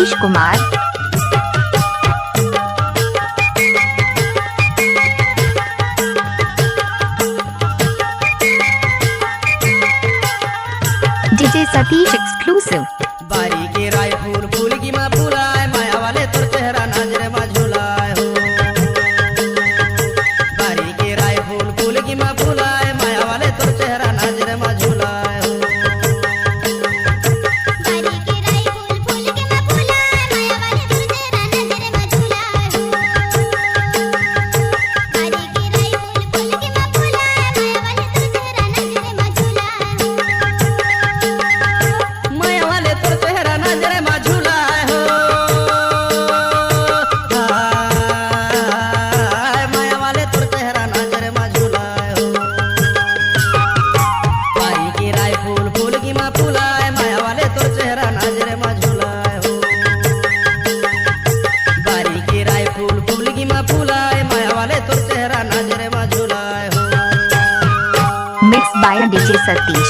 Satish Kumar. DJ Satish exclusive. बारी के राय फूल फूल की माँ फूलाए माया वाले तोर चेहरा नजरे में झूलाए हो। बारी के राय फूल फूल की माँ फूलाए माया वाले तोर चेहरा नजरे में झूलाए हो। बारी के राय फूल फूल के मैं फूलाए माया वाले तोर चेहरा नजरे में झूलाए हो। बारी के राय फूल फूल के मैं फूलाए माया वाले तोर चेहरा नजरे में झूलाए हो। माया वाले तोर चेहरा नजरे में झूलाए हो। माया वाले तोर चेहरा नजरे में झूलाए हो। बारी के राय फूल फूल की माँ फूलाए माया वाले तोर चेहरा नजरे में झूलाए हो। बारी के राय फूल फूल की माँ फूलाए माया वाले तोर चेहरा नजरे में झूलाए हो। Mix by DJ Satish.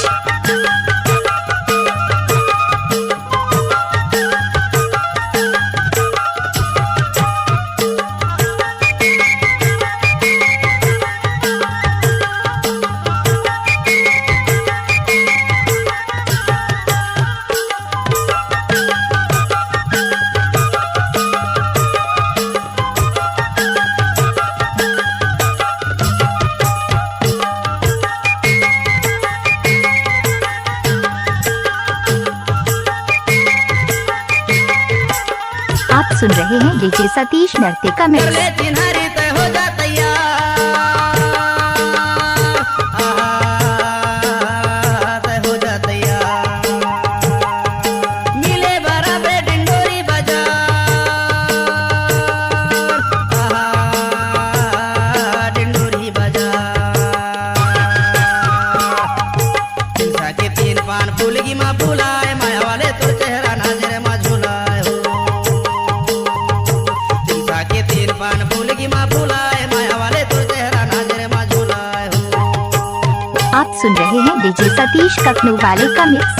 आप सुन रहे हैं डीजे सतीश नृत्य का कर मिक्स। ले चिन्हारी तय हो जा तैयार। तय हो जा तैयार। मिले बराबर डिंडोरी बाजार। डिंडोरी बाजार। तुलसा के तीन पान फूल की माँ फूलाए माया वाले तोर चेहरा नजरे में झूलाए हो। तुलसा के तीन पान फूल की माँ फूलाए माया वाले तोर चेहरा नजरे में झूलाए हो। आप सुन रहे हैं डीजे सतीश कखनू वाले का mix.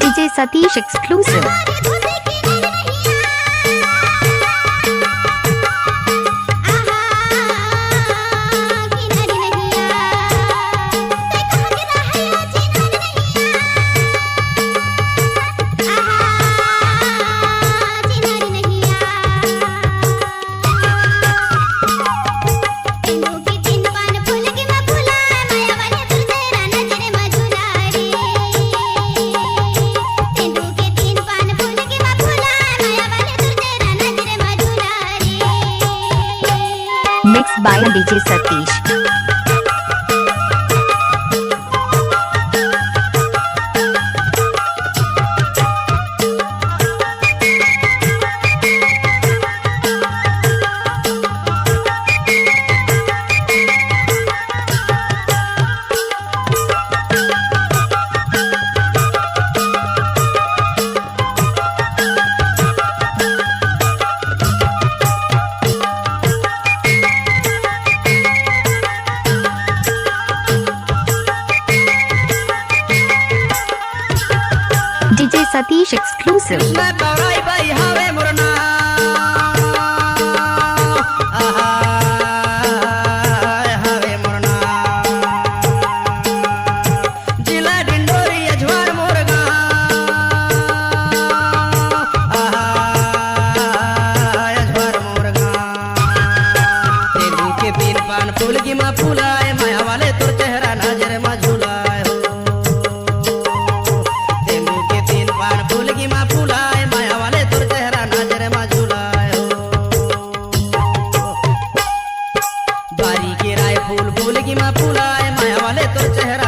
DJ Satish exclusive. Mix by DJ Satish. DJ Satish exclusive. कृष्णा गौराई बाई हावे मुरना। हावे मुरना। जिला डिंडोरी अजवार मोरगा। अजवार मोरगा। तेलू के तीन पान फूल की माँ फूलाए माया वाले तोर चेहरा नजर में झूलाए हो। तेलू के तीन पान फूल की माँ फूलाए माया वाले तोर चेहरा नजर में झूलाए हो। बारी के राय फूल फूल की माँ फूलाए माया वाले तोर चेहरा